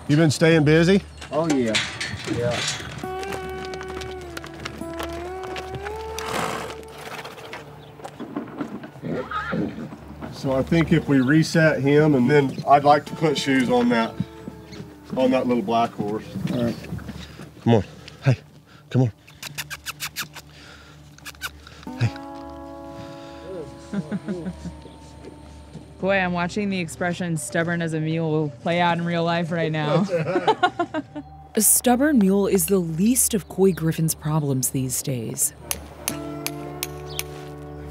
You been staying busy? Oh, yeah. Yeah. So I think if we reset him, and then I'd like to put shoes on that little black horse. All right. Come on. Hey, come on. Hey. Boy, I'm watching the expression stubborn as a mule play out in real life right now. A stubborn mule is the least of Couy Griffin's problems these days.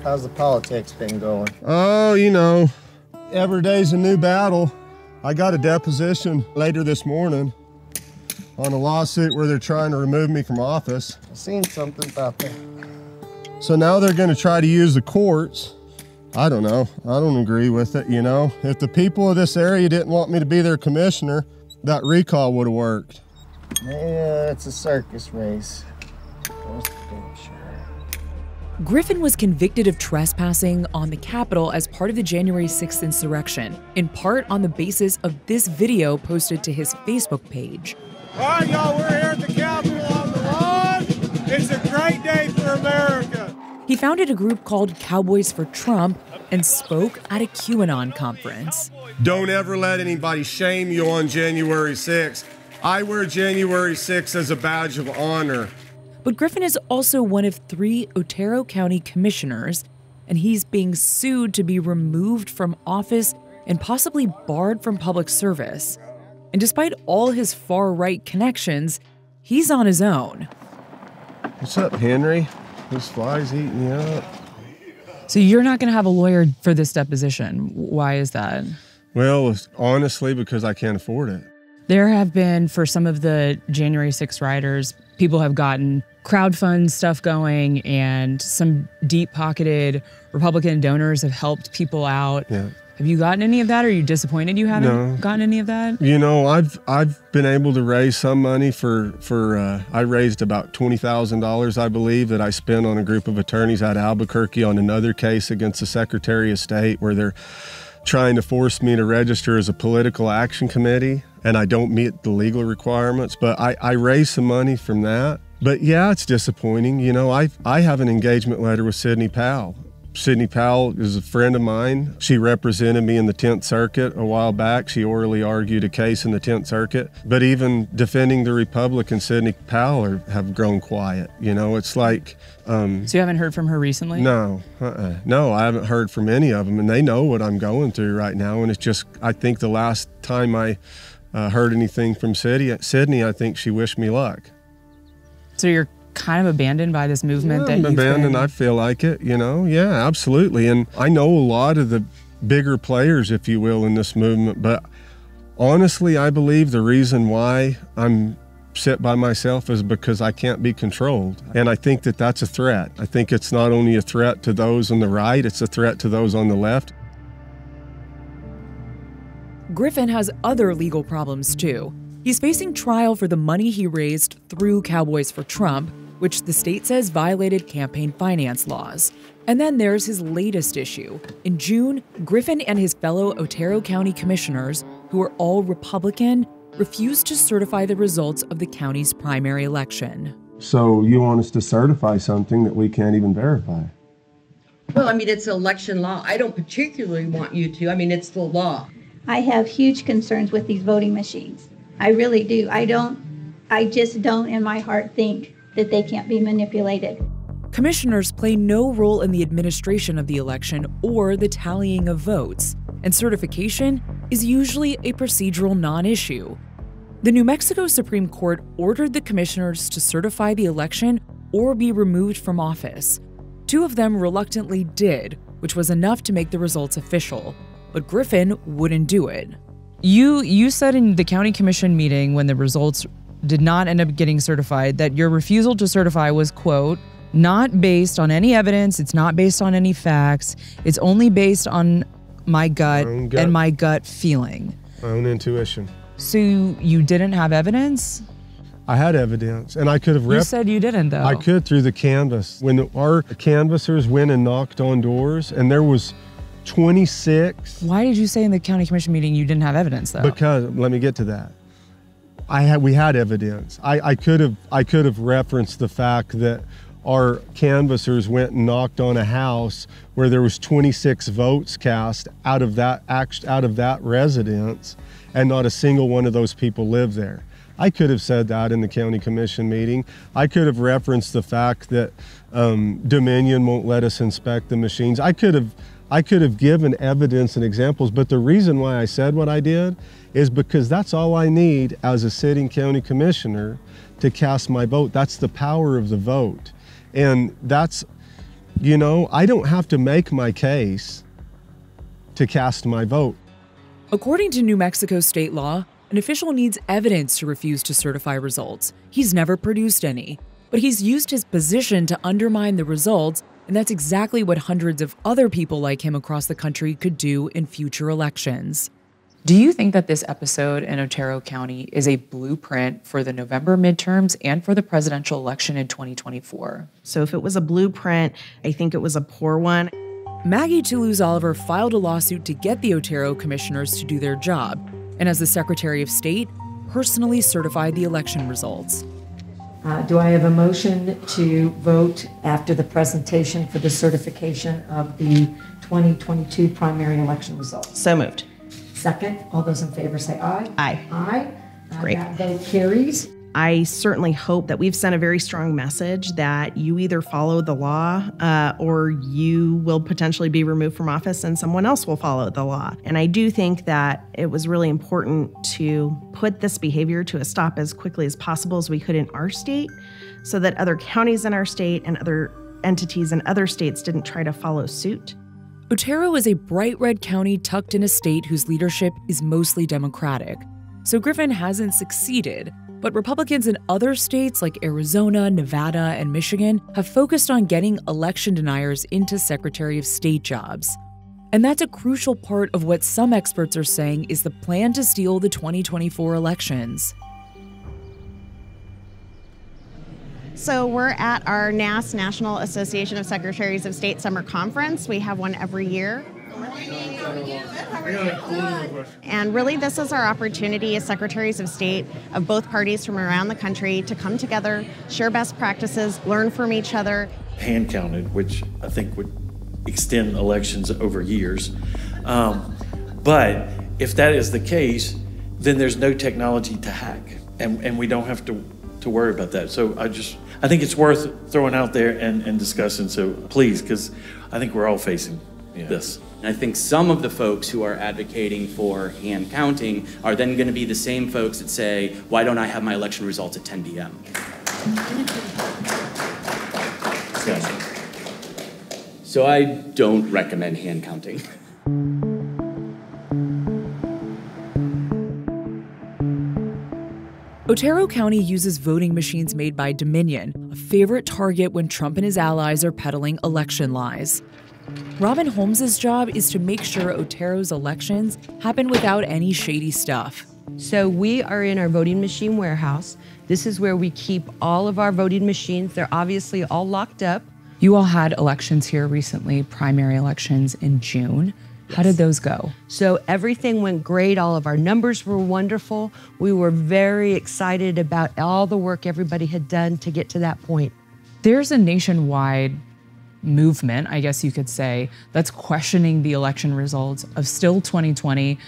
How's the politics been going? Oh, you know, every day's a new battle. I got a deposition later this morning on a lawsuit where they're trying to remove me from office. I've seen something about that. So now they're going to try to use the courts. I don't know. I don't agree with it, you know. If the people of this area didn't want me to be their commissioner, that recall would have worked. Yeah, it's a circus race. Griffin was convicted of trespassing on the Capitol as part of the January 6th insurrection, in part on the basis of this video posted to his Facebook page. All right, y'all, we're here at the Capitol on the lawn. It's a great day for America. He founded a group called Cowboys for Trump and spoke at a QAnon conference. Don't ever let anybody shame you on January 6th. I wear January 6th as a badge of honor. But Griffin is also one of 3 Otero County Commissioners, and he's being sued to be removed from office and possibly barred from public service. And despite all his far-right connections, he's on his own. What's up, Henry? This fly's eating you up. So you're not going to have a lawyer for this deposition. Why is that? Well, honestly, because I can't afford it. There have been, for some of the January 6th rioters, people have gotten crowdfund stuff going, and some deep-pocketed Republican donors have helped people out. Yeah. Have you gotten any of that? Or are you disappointed you haven't gotten any of that? You know, I've been able to raise some money I raised about $20,000, I believe, that I spent on a group of attorneys out of Albuquerque on another case against the Secretary of State where they're trying to force me to register as a political action committee, and I don't meet the legal requirements, but I raised some money from that. But yeah, it's disappointing. You know, I have an engagement letter with Sidney Powell. Sidney Powell is a friend of mine. She represented me in the 10th Circuit a while back. She orally argued a case in the 10th Circuit. But even defending the Republican, Sidney Powell have grown quiet. You know, it's like... So you haven't heard from her recently? No, no, I haven't heard from any of them. And they know what I'm going through right now. And it's just, I think the last time I heard anything from Sidney, I think she wished me luck. So you're kind of abandoned by this movement that I'm you've abandoned. been... I feel like it, you know. Yeah, absolutely. And I know a lot of the bigger players, if you will, in this movement. But honestly, I believe the reason why I'm sit by myself is because I can't be controlled. And I think that that's a threat. I think it's not only a threat to those on the right, it's a threat to those on the left. Griffin has other legal problems too. He's facing trial for the money he raised through Cowboys for Trump, which the state says violated campaign finance laws. And then there's his latest issue. In June, Griffin and his fellow Otero County Commissioners, who are all Republican, refused to certify the results of the county's primary election. So you want us to certify something that we can't even verify? Well, I mean, it's election law. I don't particularly want you to. I mean, it's the law. I have huge concerns with these voting machines. I really do. I just don't in my heart think that they can't be manipulated. Commissioners play no role in the administration of the election or the tallying of votes, and certification is usually a procedural non-issue. The New Mexico Supreme Court ordered the commissioners to certify the election or be removed from office. 2 of them reluctantly did, which was enough to make the results official. But Griffin wouldn't do it. You said in the county commission meeting when the results did not end up getting certified that your refusal to certify was, quote, not based on any evidence, it's not based on any facts, it's only based on my gut and my gut feeling. My own intuition. So you didn't have evidence? I had evidence, and I could have You said you didn't, though. I could through the canvas. When our canvassers went and knocked on doors, and there was 26. Why did you say in the county commission meeting you didn't have evidence, though? Because, let me get to that. We had evidence. I could have referenced the fact that our canvassers went and knocked on a house where there was 26 votes cast out of that residence, and not a single one of those people lived there. I could have said that in the county commission meeting. I could have referenced the fact that Dominion won't let us inspect the machines. I could have given evidence and examples, but the reason why I said what I did is because that's all I need as a sitting county commissioner to cast my vote. That's the power of the vote. And that's, I don't have to make my case to cast my vote. According to New Mexico state law, an official needs evidence to refuse to certify results. He's never produced any, but he's used his position to undermine the results, and that's exactly what hundreds of other people like him across the country could do in future elections. Do you think that this episode in Otero County is a blueprint for the November midterms and for the presidential election in 2024? So if it was a blueprint, I think it was a poor one. Maggie Toulouse-Oliver filed a lawsuit to get the Otero commissioners to do their job, and as the Secretary of State, personally certified the election results. Do I have a motion to vote after the presentation for the certification of the 2022 primary election results? So moved. Second, all those in favor say aye. Aye. Aye. Great. That vote carries. I certainly hope that we've sent a very strong message that you either follow the law or you will potentially be removed from office and someone else will follow the law. And I do think that it was really important to put this behavior to a stop as quickly as possible as we could in our state so that other counties in our state and other entities in other states didn't try to follow suit. Otero is a bright red county tucked in a state whose leadership is mostly Democratic. So Griffin hasn't succeeded, but Republicans in other states like Arizona, Nevada, and Michigan have focused on getting election deniers into Secretary of State jobs. And that's a crucial part of what some experts are saying is the plan to steal the 2024 elections. So we're at our NAS, National Association of Secretaries of State Summer Conference. We have one every year. And really this is our opportunity as Secretaries of State of both parties from around the country to come together, share best practices, learn from each other. Hand counted, which I think would extend elections over years. But if that is the case, then there's no technology to hack, and we don't have to worry about that. So I think it's worth throwing out there and discussing. So please, because I think we're all facing this. I think some of the folks who are advocating for hand counting are then going to be the same folks that say, why don't I have my election results at 10 p.m.? So I don't recommend hand counting. Otero County uses voting machines made by Dominion, a favorite target when Trump and his allies are peddling election lies. Robin Holmes's job is to make sure Otero's elections happen without any shady stuff. So we are in our voting machine warehouse. This is where we keep all of our voting machines. They're obviously all locked up. You all had elections here recently, primary elections in June. How did those go? So everything went great. All of our numbers were wonderful. We were very excited about all the work everybody had done to get to that point. There's a nationwide movement, I guess you could say, that's questioning the election results of still 2020,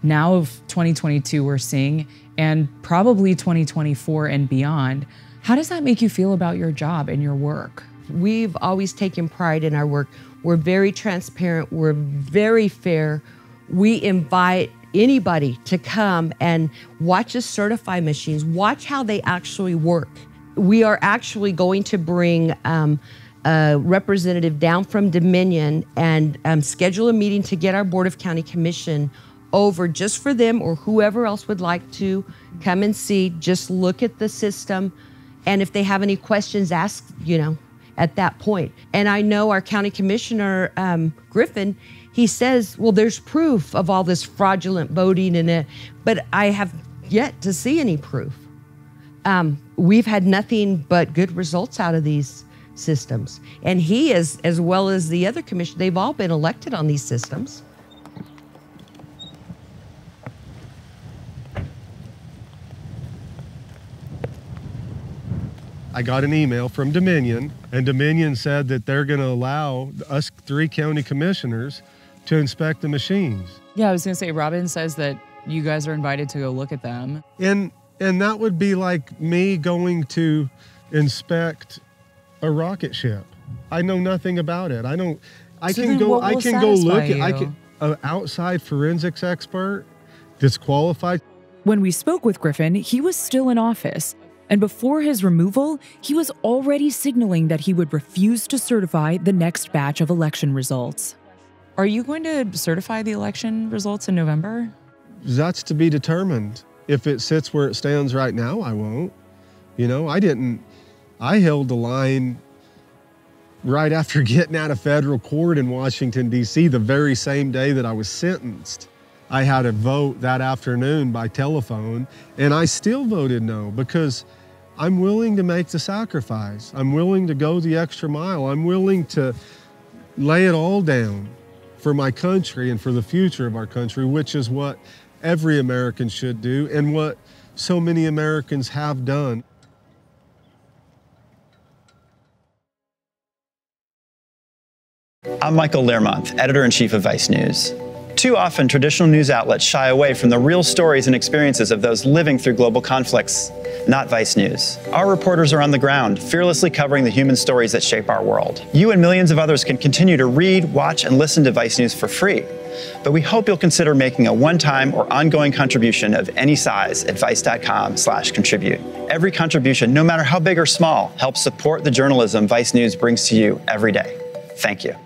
now of 2022 we're seeing, and probably 2024 and beyond. How does that make you feel about your job and your work? We've always taken pride in our work. We're very transparent. We're very fair. We invite anybody to come and watch us certify machines, watch how they actually work. We are actually going to bring a representative down from Dominion and schedule a meeting to get our Board of County Commission over just for them or whoever else would like to come and see, just look at the system. And if they have any questions, ask, at that point. And I know our County Commissioner, Griffin, he says, well, there's proof of all this fraudulent voting but I have yet to see any proof. We've had nothing but good results out of these systems. And he is, as well as the other commission, they've all been elected on these systems. I got an email from Dominion, and Dominion said that they're going to allow us 3 county commissioners to inspect the machines. Yeah, I was going to say, Robin says that you guys are invited to go look at them. And that would be like me going to inspect a rocket ship. I know nothing about it. I can go look at an outside forensics expert that's qualified. When we spoke with Griffin, he was still in office. And before his removal, he was already signaling that he would refuse to certify the next batch of election results. Are you going to certify the election results in November? That's to be determined. If it sits where it stands right now, I won't. I held the line right after getting out of federal court in Washington, D.C., the very same day that I was sentenced. I had a vote that afternoon by telephone, and I still voted no because I'm willing to make the sacrifice. I'm willing to go the extra mile. I'm willing to lay it all down for my country and for the future of our country, which is what every American should do and what so many Americans have done. I'm Michael Learmonth, editor-in-chief of Vice News. Too often, traditional news outlets shy away from the real stories and experiences of those living through global conflicts. Not Vice News. Our reporters are on the ground, fearlessly covering the human stories that shape our world. You and millions of others can continue to read, watch, and listen to Vice News for free. But we hope you'll consider making a one-time or ongoing contribution of any size at vice.com/contribute. Every contribution, no matter how big or small, helps support the journalism Vice News brings to you every day. Thank you.